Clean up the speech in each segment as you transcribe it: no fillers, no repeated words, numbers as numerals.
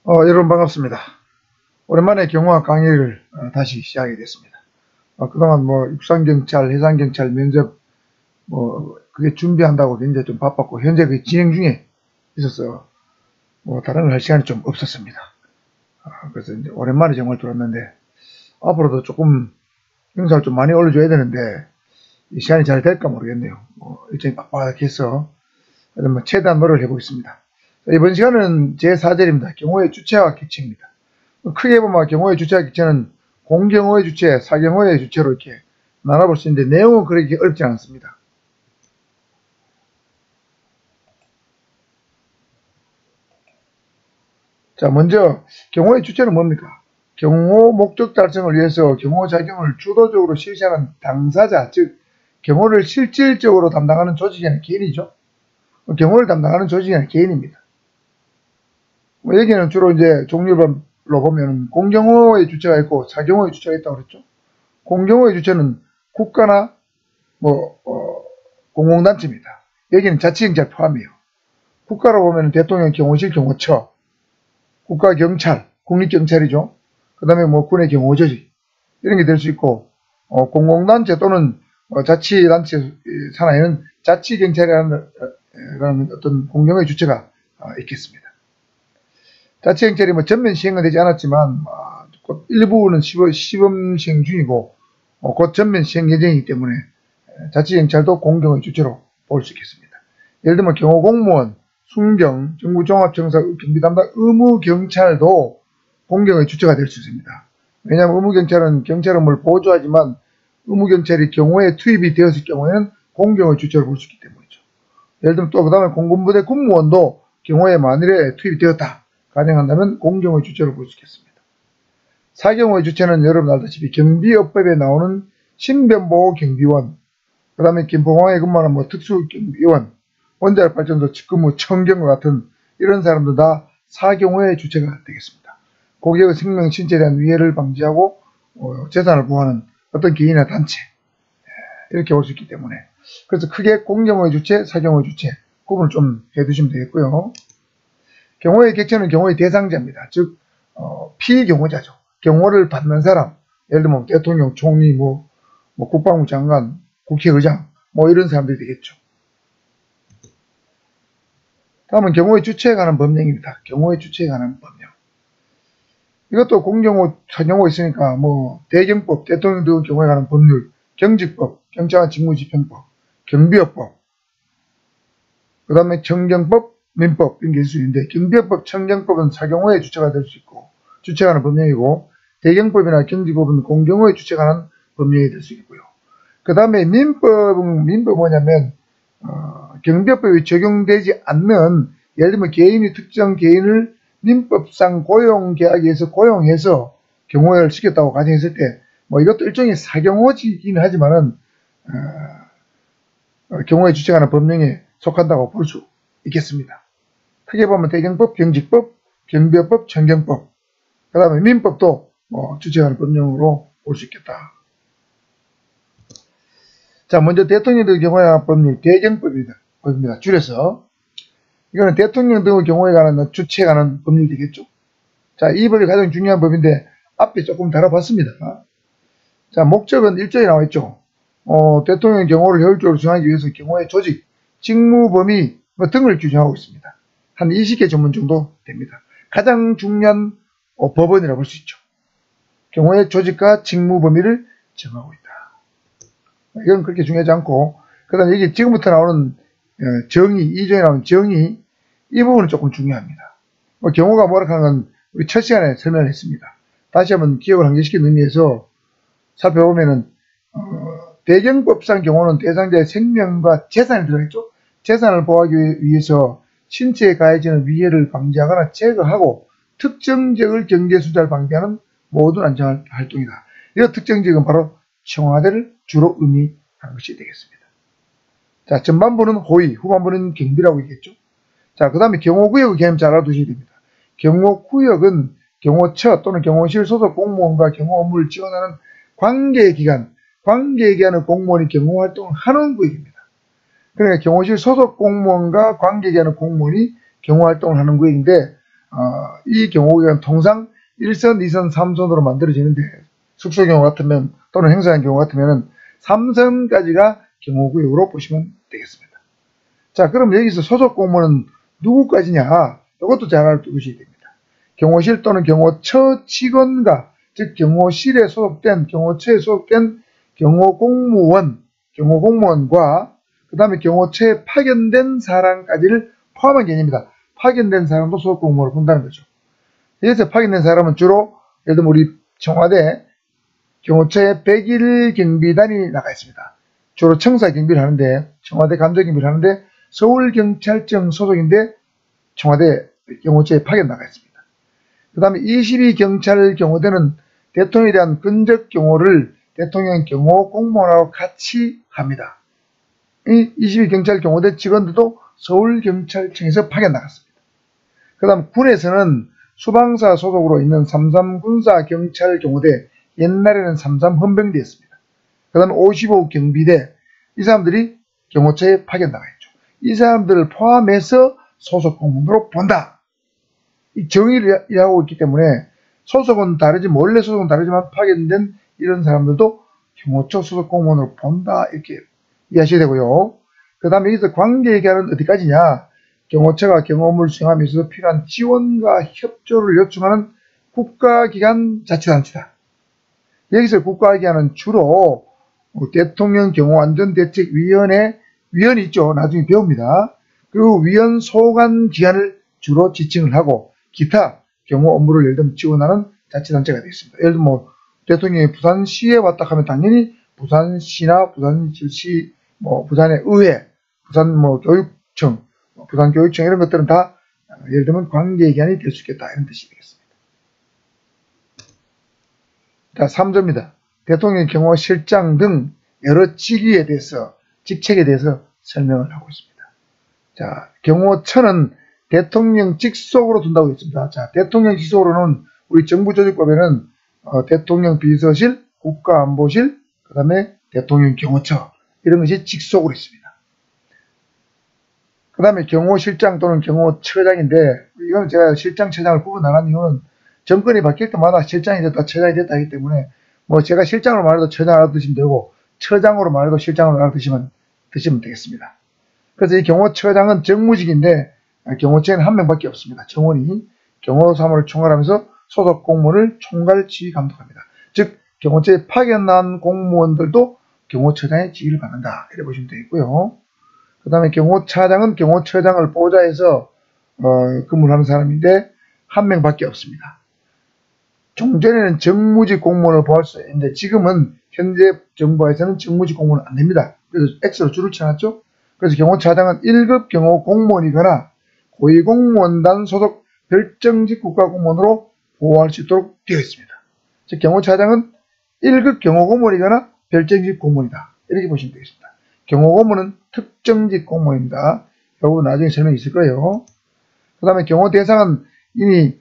여러분 반갑습니다. 오랜만에 경호학 강의를 다시 시작하게 됐습니다. 그동안 육상경찰, 해상경찰 면접 그게 준비한다고 굉장히 좀 바빴고 현재 그 진행 중에 있어서 다른 걸 할 시간이 좀 없었습니다. 그래서 이제 오랜만에 정말 들었는데 앞으로도 조금 영상을 좀 많이 올려줘야 되는데 이 시간이 잘 될까 모르겠네요. 일정이 빡빡해서 최대한 노력을 해보겠습니다. 이번 시간은 제4절입니다. 경호의 주체와 객체입니다. 크게 보면 경호의 주체와 객체는 공경호의 주체, 사경호의 주체로 이렇게 나눠볼 수 있는데 내용은 그렇게 어렵지 않습니다. 자, 먼저 경호의 주체는 뭡니까? 경호 목적 달성을 위해서 경호 작용을 주도적으로 실시하는 당사자, 즉 경호를 실질적으로 담당하는 조직이 아니라 개인이죠. 경호를 담당하는 조직이 아니라 개인입니다. 여기는 주로 이제 종류별로 보면 공경호의 주체가 있고 사경호의 주체가 있다고 그랬죠. 공경호의 주체는 국가나 공공단체입니다. 여기는 자치경찰 포함이에요. 국가로 보면 대통령 경호실 경호처, 국가경찰, 국립경찰이죠. 그 다음에 군의 경호조직 이런 게 될 수 있고 공공단체 또는 자치단체 산하에는 자치경찰이라는 어떤 공경의 주체가 있겠습니다. 자치경찰이 전면 시행은 되지 않았지만 곧 일부는 시범 시행 중이고 곧 전면 시행 예정이기 때문에 자치경찰도 공경의 주체로 볼 수 있겠습니다. 예를 들면 경호공무원, 순경, 정부종합청사 경비담당 의무경찰도 공경의 주체가 될 수 있습니다. 왜냐하면 의무경찰은 경찰 업무를 보조하지만 의무경찰이 경호에 투입이 되었을 경우에는 공경의 주체로 볼 수 있기 때문이죠. 예를 들면 또 그 다음에 공군부대 군무원도 경호에 만일에 투입이 되었다 가정한다면 공경의 주체로 볼 수 있겠습니다. 사경의 주체는 여러분 알다시피 경비업법에 나오는 신변보호경비원, 그 다음에 김포공항에 근무하는 특수경비원, 원자력발전소 직근무 청경과 같은 이런 사람들 다 사경호의 주체가 되겠습니다. 고객의 생명, 신체에 대한 위해를 방지하고 재산을 보호하는 어떤 개인이나 단체 이렇게 볼 수 있기 때문에 그래서 크게 공경호의 주체, 사경호의 주체 구분을 좀 해두시면 되겠고요. 경호의 객체는 경호의 대상자입니다. 즉 피경호자죠. 경호를 받는 사람, 예를 들면 대통령, 총리, 국방부 장관, 국회의장 이런 사람들이 되겠죠. 다음은 경호의 주체에 관한 법령입니다. 경호의 주체에 관한 법령. 이것도 공경호, 사경호 있으니까 대경법, 대통령 등 경호에 관한 법률, 경직법, 경찰관 직무집행법, 경비업법, 그 다음에 청경법, 민법 이런 게 있을 수 있는데 경비업법, 청경법은 사경호의 주체가 될 수 있고 주체가 하는 법령이고 대경법이나 경직법은 공경호의 주체가 하는 법령이 될 수 있고요. 그 다음에 민법은 뭐냐면 경비업법이 적용되지 않는 예를 들면 개인이 특정 개인을 민법상 고용계약에 의해서 고용해서 경호를 시켰다고 가정했을 때 이것도 일종의 사경호지긴 하지만은 경호의 주체가 하는 법령에 속한다고 볼 수 있겠습니다. 크게 보면 대경법, 경직법, 경비업법, 청경법, 그 다음에 민법도 주체가 하는 법령으로 볼 수 있겠다. 자, 먼저 대통령 등의 경호에 관한 법률 대경법입니다. 줄여서 이거는 대통령 등의 경호에 관한 주체에 관한 법률이 되겠죠. 자, 이 법이 가장 중요한 법인데 앞에 조금 다뤄봤습니다. 자, 목적은 1조에 나와있죠. 대통령 경호를 효율적으로 수행하기 위해서 경호의 조직, 직무 범위 등을 규정하고 있습니다. 한 20개 전문 정도 됩니다. 가장 중요한 법원이라고 볼 수 있죠. 경호의 조직과 직무 범위를 정하고 있다. 이건 그렇게 중요하지 않고 그 다음에 여기 지금부터 나오는 정의, 2조에 나오는 정의 이 부분은 조금 중요합니다. 경호가 뭐라 하는 건 우리 첫 시간에 설명을 했습니다. 다시 한번 기억을 환기시키는 의미에서 살펴보면은 대경법상 경호는 대상자의 생명과 재산이 들어있죠. 재산을 보호하기 위해서 신체에 가해지는 위해를 방지하거나 제거하고 특정 지역을 경제 수자를 방지하는 모든 안전 활동이다. 이 특정 지역은 바로 청와대를 주로 의미하는 것이 되겠습니다. 자, 전반부는 호위, 후반부는 경비라고 있겠죠. 자, 그 다음에 경호구역의 개념 잘 알아두셔야 됩니다. 경호구역은 경호처 또는 경호실 소속 공무원과 경호 업무를 지원하는 관계기관, 관계기관의 공무원이 경호활동을 하는 구역입니다. 그러니까 경호실 소속 공무원과 관계기관의 공무원이 경호활동을 하는 구역인데 이 경호구역은 통상 1선, 2선, 3선으로 만들어지는데 숙소 경우 같으면 또는 행사장 경우 같으면 3선까지가 경호구역으로 보시면 되겠습니다. 자, 그럼 여기서 소속 공무원은 누구까지냐? 이것도 잘 알아두셔야 됩니다. 경호실 또는 경호처 직원과 즉 경호실에 소속된 경호처에 소속된 경호공무원과 그 다음에 경호처에 파견된 사람까지를 포함한 개념입니다. 파견된 사람도 소속 공무원을 본다는 거죠. 여기서 파견된 사람은 주로 예를 들면 우리 청와대 경호처에 100일 경비단이 나가 있습니다. 주로 청사 경비를 하는데 청와대 감정 경비를 하는데 서울경찰청 소속인데 청와대 경호처에 파견 나가 있습니다. 그 다음에 22경찰 경호대는 대통령에 대한 근접 경호를 대통령 경호 공무원하고 같이 합니다. 이 22경찰 경호대 직원들도 서울경찰청에서 파견 나갔습니다. 그 다음 군에서는 수방사 소속으로 있는 33군사경찰경호대, 옛날에는 33헌병대였습니다. 그 다음에 55경비대, 이 사람들이 경호처에 파견 나가 있죠. 이 사람들을 포함해서 소속 공무원으로 본다. 이 정의를 하고 있기 때문에 소속은 다르지, 원래 소속은 다르지만 파견된 이런 사람들도 경호처 소속 공무원으로 본다. 이렇게 이해하셔야 되고요. 그 다음에 여기서 관계 얘기하는 어디까지냐? 경호처가 경호업무를 수행함에 있어서 필요한 지원과 협조를 요청하는 국가기관 자치단체다. 여기서 국가기관은 주로 대통령 경호안전대책위원회 위원이 있죠. 나중에 배웁니다. 그 위원 소관 기관을 주로 지칭을 하고 기타 경호 업무를 예를 들면 지원하는 자치단체가 되겠습니다. 예를 들면 뭐 대통령이 부산시에 왔다 하면 당연히 부산시나 부산시, 부산의 의회, 부산 교육청, 부산교육청 이런 것들은 다 예를 들면 관계기관이 될 수 있겠다 이런 뜻이 되겠습니다. 자, 3조입니다. 대통령 경호실장 등 여러 직위에 대해서 직책에 대해서 설명을 하고 있습니다. 자, 경호처는 대통령 직속으로 둔다고 했습니다. 자, 대통령 직속으로는 우리 정부조직법에는 대통령 비서실, 국가안보실, 그 다음에 대통령 경호처 이런 것이 직속으로 있습니다. 그 다음에 경호실장 또는 경호처장인데 이건 제가 실장, 처장을 구분 안 한 이유는 정권이 바뀔 때마다 실장이 됐다, 처장이 됐다 하기 때문에 제가 실장으로 말해도 처장 알아두시면 되고 처장으로 말해도 실장으로 알아두시면 되겠습니다. 그래서 이 경호처장은 정무직인데 경호처에는 한 명밖에 없습니다. 정원이 경호사무를 총괄하면서 소속 공무원을 총괄 지휘 감독합니다. 즉 경호처에 파견난 공무원들도 경호처장의 지휘를 받는다. 이렇게 보시면 되겠고요. 그 다음에 경호차장은 경호처장을 보좌해서 근무를 하는 사람인데 한 명밖에 없습니다. 종전에는 정무직 공무원을 보할 수 있는데 지금은 현재 정부에서는 정무직 공무원은 안 됩니다. 그래서 X로 줄을 쳐놨죠. 그래서 경호차장은 1급 경호공무원이거나 고위공무원단 소속 별정직 국가공무원으로 보호할 수 있도록 되어 있습니다. 즉 경호차장은 1급 경호공무원이거나 별정직 공무원이다. 이렇게 보시면 되겠습니다. 경호공무원은 특정직 공무원입니다. 이 부분 나중에 설명이 있을 거예요. 그 다음에 경호대상은 이미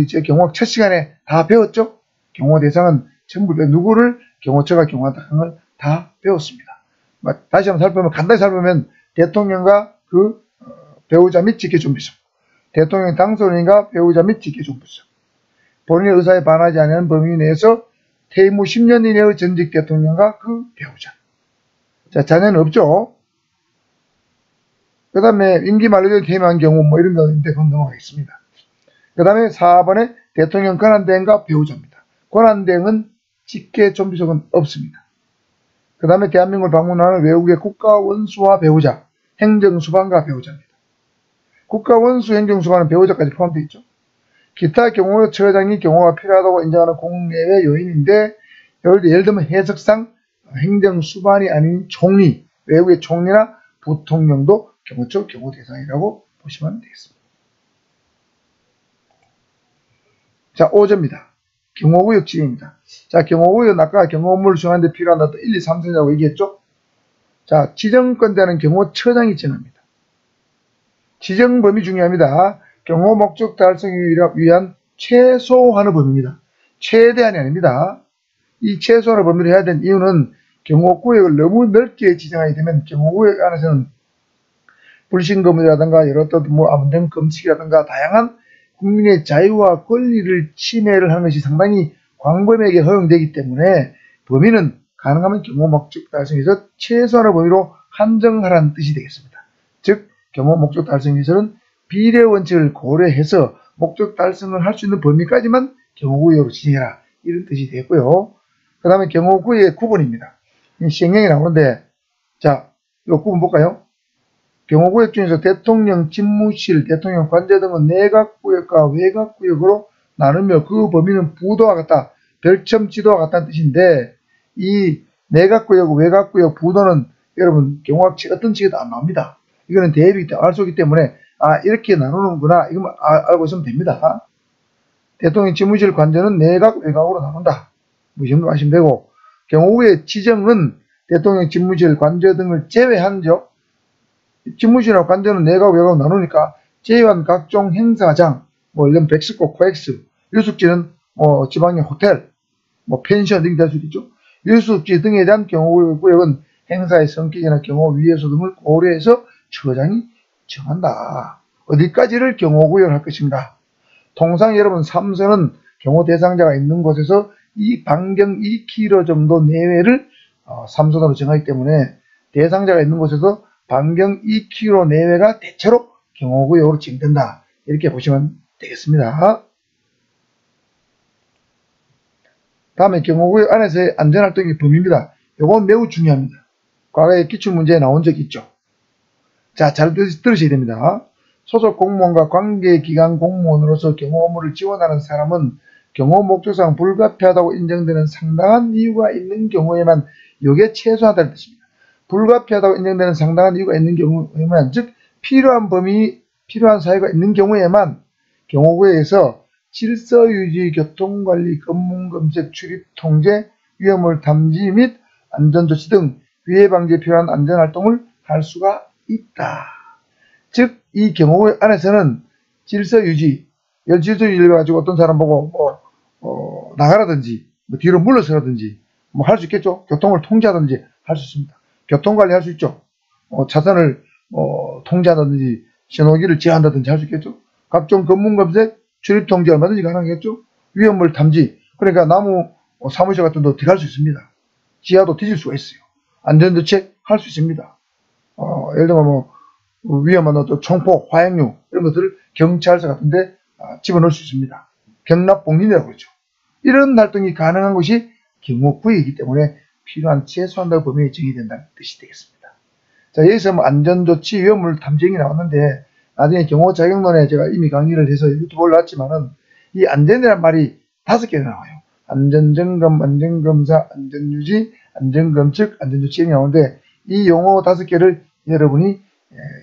제 경호학 첫 시간에 다 배웠죠. 경호대상은 전부 누구를 경호처가 경호한다 하는 걸 다 배웠습니다. 다시 한번 살펴보면 간단히 살펴보면 대통령과 그 배우자 및 직계존비속, 대통령 당선인과 배우자 및 직계존비속, 본인의 의사에 반하지 않는 범위 내에서 퇴임 후 10년 이내의 전직 대통령과 그 배우자. 자, 자녀는 없죠. 그 다음에 임기 만료된 퇴임한 경우 이런 거 있는데 그건 넘어가겠습니다. 그 다음에 4번에 대통령 권한대행과 배우자입니다. 권한대행은 직계존비속은 없습니다. 그 다음에 대한민국을 방문하는 외국의 국가원수와 배우자, 행정수반과 배우자입니다. 국가원수, 행정수반은 배우자까지 포함되어 있죠. 기타 경호처장이 경호가 필요하다고 인정하는 국내외 요인인데 예를 들면 해석상 행정수반이 아닌 총리, 외국의 총리나 부통령도 경호처 경호 대상이라고 보시면 되겠습니다. 자, 5조입니다. 경호구역 지정입니다. 자, 경호구역은 아까 경호업무를 수행하는 데 필요한 1, 2, 3선이라고 얘기했죠. 자, 지정권자는 경호처장이 정합니다. 지정 범위 중요합니다. 경호 목적 달성을 위한 최소한의 범위입니다. 최대한이 아닙니다. 이 최소한의 범위를 해야 되는 이유는 경호구역을 너무 넓게 지정하게 되면 경호구역 안에서는 불신검이라든가 여러 또 암den검칙이라든가 다양한 국민의 자유와 권리를 침해를 하는 것이 상당히 광범위하게 허용되기 때문에 범위는 가능하면 경호 목적 달성에서 최소한의 범위로 한정하라는 뜻이 되겠습니다. 즉 경호 목적 달성 시설은 비례 원칙을 고려해서 목적 달성을 할 수 있는 범위까지만 경호구역으로 지정해라, 이런 뜻이 되고요. 그 다음에 경호구역의 구분입니다. 시행령이 나오는데, 자, 이 구분 볼까요? 경호구역 중에서 대통령 집무실, 대통령 관저 등은 내각구역과 외곽구역으로 나누며 그 범위는 부도와 같다, 별첨 지도와 같다는 뜻인데, 이 내각구역, 외곽구역, 부도는 여러분 경호학 어떤 책에도 안 나옵니다. 이거는 대입이 알 수 있기 때문에 이렇게 나누는구나, 이거 알고 있으면 됩니다. 대통령 집무실 관저는 내각, 외곽으로 나눈다, 뭐 이 정도 아시면 되고, 경호구역 지정은 대통령 집무실, 관저 등을 제외한죠. 집무실이나 관저는 내각, 외곽으로 나누니까 제외한 각종 행사장, 뭐 이런 백스코, 코엑스, 유숙지는 지방의 호텔, 뭐 펜션 등이 될 수 있겠죠. 유숙지 등에 대한 경호구역은 행사의 성격이나 경호 위해소 등을 고려해서 처장이 정한다. 어디까지를 경호구역을 할 것인가. 통상 여러분 3선은 경호 대상자가 있는 곳에서 이 반경 2km 정도 내외를 3선으로 정하기 때문에 대상자가 있는 곳에서 반경 2km 내외가 대체로 경호구역으로 지정된다, 이렇게 보시면 되겠습니다. 다음에 경호구역 안에서의 안전활동의 범위입니다. 이건 매우 중요합니다. 과거에 기출문제에 나온 적이 있죠. 자, 잘 들으셔야 됩니다. 소속 공무원과 관계기관 공무원으로서 경호 업무를 지원하는 사람은 경호 목적상 불가피하다고 인정되는 상당한 이유가 있는 경우에만, 이게 최소하다는 뜻입니다. 불가피하다고 인정되는 상당한 이유가 있는 경우에만, 즉 필요한 사유가 있는 경우에만 경호구역에서 질서유지, 교통관리, 검문검색, 출입통제, 위험물 탐지 및 안전조치 등 위해 방지에 필요한 안전활동을 할 수가 있다. 즉 이 경호구역 안에서는 질서유지, 질서유지를 가지고 어떤 사람 보고 나가라든지 뭐 뒤로 물러서라든지 뭐 할 수 있겠죠. 교통을 통제하든지 할 수 있습니다. 교통관리 할 수 있죠. 차선을 통제한다든지 신호기를 제한다든지 할 수 있겠죠. 각종 검문검색, 출입통제 얼마든지 가능하겠죠. 위험물 탐지, 그러니까 나무 사무실 같은 데 들어갈 수 있습니다. 지하도 뒤질 수가 있어요. 안전대책 할 수 있습니다. 예를 들면 위험한 총포, 화약류 이런 것들을 경찰서 같은데 집어넣을 수 있습니다. 경납봉린이라고 그러죠. 이런 활동이 가능한 것이 경호구역이기 때문에 필요한 최소한 범위에 정의된다는 뜻이 되겠습니다. 자, 여기서 뭐 안전조치, 위험물 탐지행이 나왔는데 나중에 경호자격론에 제가 이미 강의를 해서 유튜브 올라왔지만은 이 안전이라는 말이 5개나 나와요. 안전점검, 안전검사, 안전유지, 안전검측, 안전조치행이 나오는데 이 용어 5개를 여러분이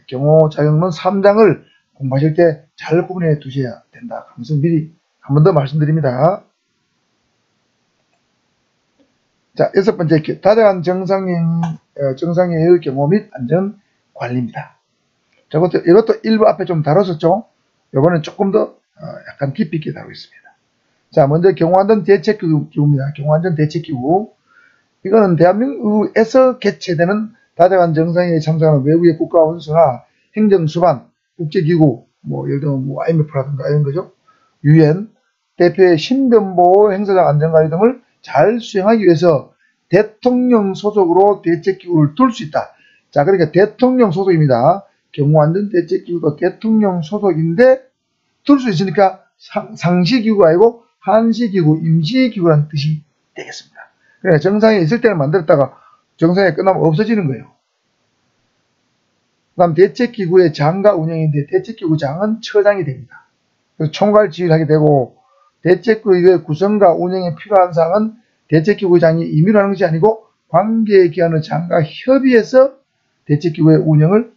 경호자격론 3장을 공부하실 때 잘 구분해 두셔야 된다. 그래서 미리 한 번 더 말씀드립니다. 자, 6번째, 다정한 정상회의 경호 및 안전관리입니다. 자, 이것도 일부 앞에 좀 다뤘었죠. 이번엔 조금 더 약간 깊이 있게 다루겠습니다. 자, 먼저 경호안전 대책기구입니다. 경호안전 대책기구. 이거는 대한민국에서 개최되는 다정한 정상회의에 참석하는 외국의 국가 원수나 행정수반, 국제기구, 뭐 예를 들면 뭐 IMF라든가 이런 거죠. UN 대표의 신변보호, 행사장 안전관리 등을 잘 수행하기 위해서 대통령 소속으로 대책기구를 둘 수 있다. 자, 그러니까 대통령 소속입니다. 경호안전 대책기구도 대통령 소속인데 둘 수 있으니까 상시기구가 아니고 한시기구, 임시기구라는 뜻이 되겠습니다. 그러니까 정상에 있을 때는 만들었다가 정상에 끝나면 없어지는 거예요. 그 다음 대책기구의 장과 운영인데 대책기구장은 처장이 됩니다. 그래서 총괄 지휘를 하게 되고 대책기구의 구성과 운영에 필요한 사항은 대책기구장이 임의로 하는 것이 아니고 관계기관의 장과 협의해서 대책기구의 운영을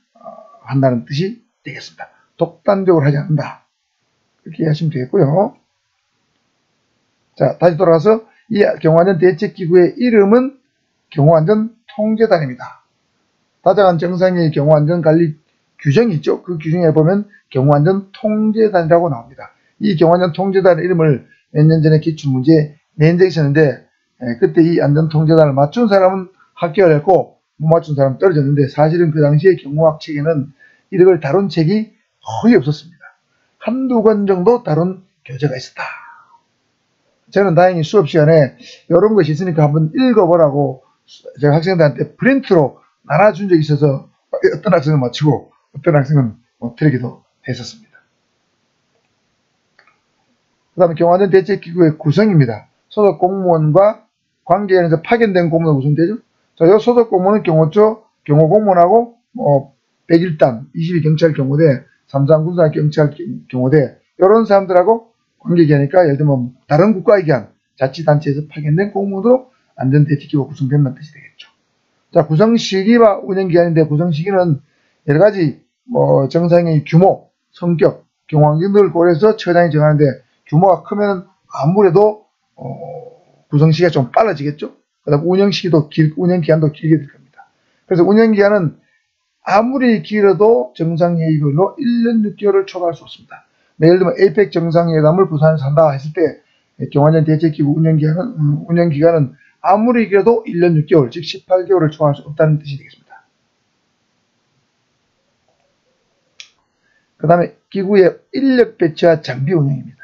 한다는 뜻이 되겠습니다. 독단적으로 하지 않는다. 이렇게 이해하시면 되겠고요. 자, 다시 돌아가서 이 경호안전 대책기구의 이름은 경호안전통제단입니다. 다정한 정상의 경호안전관리 규정이 있죠. 그 규정에 보면 경호안전통제단이라고 나옵니다. 이 경호안전통제단 이름을 몇 년 전에 기출문제에 낸 적이 있었는데 그때 이 안전통제단을 맞춘 사람은 합격했고 못 맞춘 사람은 떨어졌는데 사실은 그 당시에 경호학 책에는 이걸 다룬 책이 거의 없었습니다. 한두 권 정도 다룬 교재가 있었다. 저는 다행히 수업 시간에 이런 것이 있으니까 한번 읽어보라고 제가 학생들한테 프린트로 나눠준 적이 있어서 어떤 학생은 맞추고 어떤 학생은 틀리기도 했었습니다. 그 다음에 경호안전 대책기구의 구성입니다. 소속 공무원과 관계에서 파견된 공무원 구성되죠. 자, 요 소속 공무원은 경호처 경호공무원하고 101단, 22경찰 경호대, 33군사 경찰 경호대 이런 사람들하고 관계기하니까 예를 들면 다른 국가의 기관, 자치단체에서 파견된 공무원으로 안전대책기구가 구성된다는 뜻이 되겠죠. 자, 구성 시기와 운영 기간인데 구성 시기는 여러 가지 정상의 규모, 성격, 경호환경 등을 고려해서 처장이 정하는데 규모가 크면 아무래도 구성 시기가 좀 빨라지겠죠. 그다음 운영 기간도 길게 될 겁니다. 그래서 운영 기간은 아무리 길어도 정상회의별로 1년 6개월을 초과할 수 없습니다. 예를 들면 에이펙 정상회담을 부산에서 한다 했을 때 경호안전 대책기구 운영 기간은 아무리 길어도 1년 6개월, 즉 18개월을 초과할 수 없다는 뜻이 되겠습니다. 그 다음에 기구의 인력 배치와 장비 운영입니다.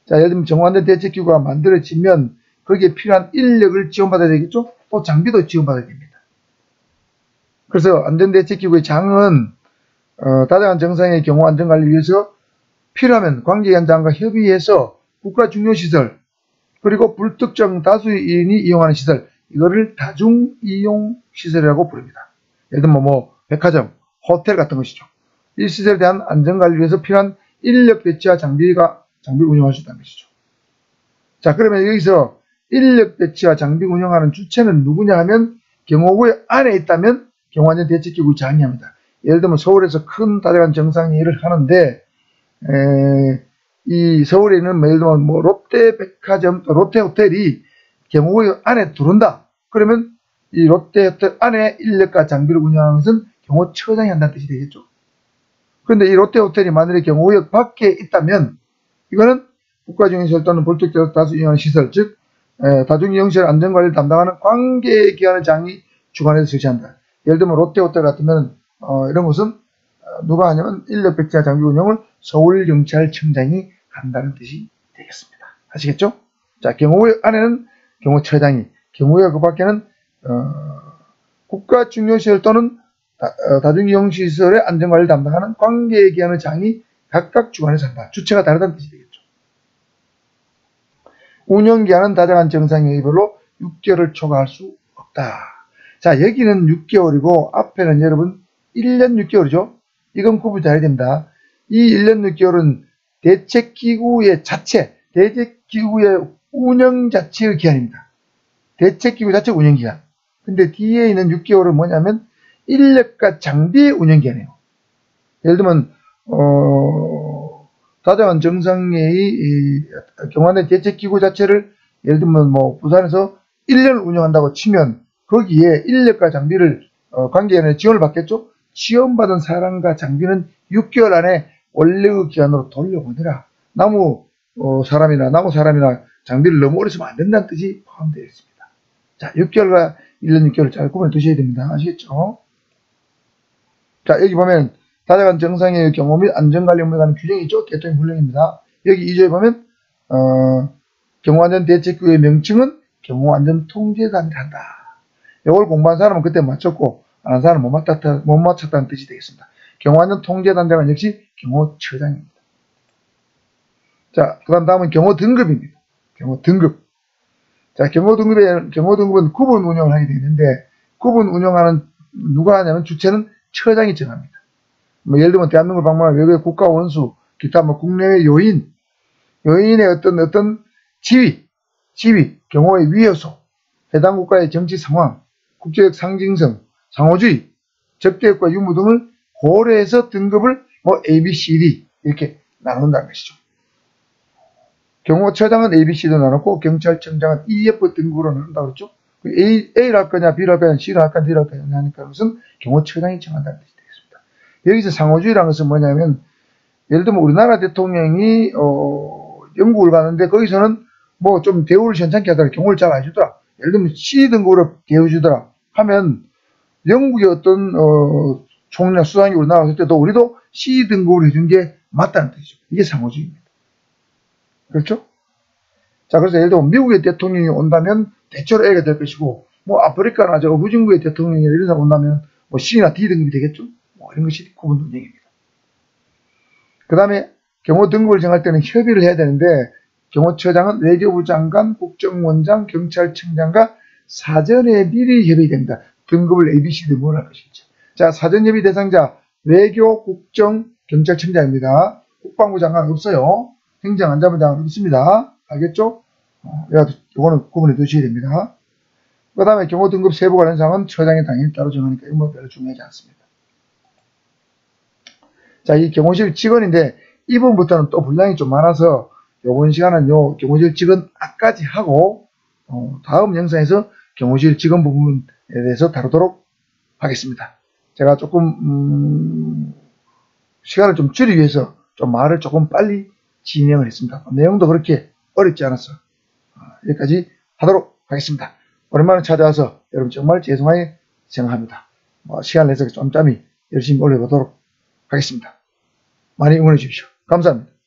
자, 예를 들면 경호안전 대책기구가 만들어지면 거기에 필요한 인력을 지원받아야 되겠죠? 또 장비도 지원받아야 됩니다. 그래서 안전대책기구의 장은 다양한 정상의 경호안전관리를 위해서 필요하면 관계기관장과 협의해서 국가 중요시설 그리고 불특정 다수인이 이용하는 시설 이거를 다중이용시설이라고 부릅니다. 예를 들면 백화점, 호텔 같은 것이죠. 이 시설에 대한 안전관리를 위해서 필요한 인력 배치와 장비를 운영할 수 있다는 것이죠. 자, 그러면 여기서 인력 배치와 장비 운영하는 주체는 누구냐 하면 경호구역 안에 있다면 경호안전 대책기구 장이 합니다. 예를 들면 서울에서 큰 다양한 정상회의를 하는데 이 서울에 있는 예를 들면 롯데백화점, 롯데호텔이 경호구역 안에 들어온다. 그러면 이 롯데호텔 안에 인력과 장비를 운영하는 것은 경호처장이 한다는 뜻이 되겠죠. 그런데 이 롯데호텔이 만약에 경호구역 밖에 있다면 이거는 국가중요시설 또는 불특정 다수 이용하는 시설, 즉 다중이용시설 안전관리를 담당하는 관계기관의 장이 주관해서 실시한다. 예를 들면 롯데호텔 같으면 이런 것은 누가 하냐면 인력 배치와 장비 운영을 서울경찰청장이 한다는 뜻이 되겠습니다. 아시겠죠? 자, 경호구역 안에는 경호처장이, 경호구역 그 밖에는 국가중요시설 또는 다중이용시설의 안전관리를 담당하는 관계기관의 장이 각각 주관해서 한다. 주체가 다르다는 뜻이 되겠죠. 운영기한은 다양한 정상회의별로 6개월을 초과할 수 없다. 자, 여기는 6개월이고 앞에는 여러분 1년 6개월이죠. 이건 구분 잘해야 됩니다. 이 1년 6개월은 대책기구의 자체, 대책기구의 운영 자체의 기한입니다. 대책기구 자체 운영기간. 근데 뒤에 있는 6개월은 뭐냐면 인력과 장비 운영기간이에요. 예를 들면 다양한 정상회의 경호안전 대책기구 자체를 예를 들면 부산에서 1년을 운영한다고 치면 거기에 인력과 장비를 관계기관에 지원을 받겠죠. 지원받은 사람과 장비는 6개월 안에 원래의 기간으로 돌려보내라. 나무 사람이나 장비를 너무 오래 쓰면 안 된다는 뜻이 포함되어 있습니다. 자, 6개월과 1년 6개월을 잘 구분해 두셔야 됩니다. 아시겠죠? 자, 여기 보면 다양한 정상의 경호 및 안전관리 업무에 관한 규정이 있죠. 대통령 훈령입니다. 여기 2조에 보면 경호안전 대책기구의 명칭은 경호안전통제단이란다. 이걸 공부한 사람은 그때 맞췄고 안 한 사람은 못 맞췄다는 뜻이 되겠습니다. 경호안전통제단장은 역시 경호처장입니다. 자, 그 다음은 경호등급입니다. 경호등급. 자, 경호등급은 구분 운영을 하게 되는데 구분 운영하는 누가 하냐면 주체는 처장이 정합니다. 예를 들면 대한민국을 방문한 외국의 국가 원수, 기타 국내외 요인의 어떤 지위, 경호의 위요소, 해당 국가의 정치 상황, 국제적 상징성, 상호주의, 적대력과 유무 등을 고려해서 등급을 A, B, C, D 이렇게 나눈다는 것이죠. 경호처장은 A, B, C도 나눴고 경찰청장은 E, F 등급으로 나눈다고 그랬죠. A를 할 거냐, B를 할 거냐, C를 할 거냐, D를 할 거냐 하니까 그것은 경호처장이 정한다는 뜻이 되겠습니다. 여기서 상호주의라는 것은 뭐냐면 예를 들면 우리나라 대통령이 영국을 가는데 거기서는 좀 대우를 괜찮게 하더라. 경호를 잘 해주더라. 예를 들면 C 등급으로 대우주더라 하면 영국의 어떤 총리나 수상이 우리나라 왔을 때도 우리도 C 등급으로 해준 게 맞다는 뜻이죠. 이게 상호주의입니다. 그렇죠? 자, 그래서 예를 들어 미국의 대통령이 온다면 대체로 A가 될 것이고, 뭐 아프리카나 저 후진국의 대통령이 이런 사람 온다면 뭐 C나 D 등급이 되겠죠? 뭐 이런 것이 구분 논쟁입니다. 그 다음에 경호 등급을 정할 때는 협의를 해야 되는데, 경호처장은 외교부 장관, 국정원장, 경찰청장과 사전에 미리 협의됩니다. 등급을 A, B, C, D 뭘 할 것인지. 자, 사전 협의 대상자 외교, 국정, 경찰청장입니다. 국방부 장관 없어요. 행정안전부 장관 없습니다. 알겠죠? 이거는 구분해 두셔야 됩니다. 그 다음에 경호 등급 세부 관련 사항은 처장이 당연히 따로 정하니까 이건 뭐 별로 중요하지 않습니다. 자, 이 경호실 직원인데 이 부분부터는 또 분량이 좀 많아서 이번 시간은 요 경호실 직원 앞까지 하고 다음 영상에서 경호실 직원 부분에 대해서 다루도록 하겠습니다. 제가 조금 시간을 좀 줄이기 위해서 좀 말을 조금 빨리 진행을 했습니다. 내용도 그렇게 어렵지 않아서 여기까지 하도록 하겠습니다. 오랜만에 찾아와서 여러분 정말 죄송하게 생각합니다. 시간을 내서 좀 짬이 열심히 올려보도록 하겠습니다. 많이 응원해 주십시오. 감사합니다.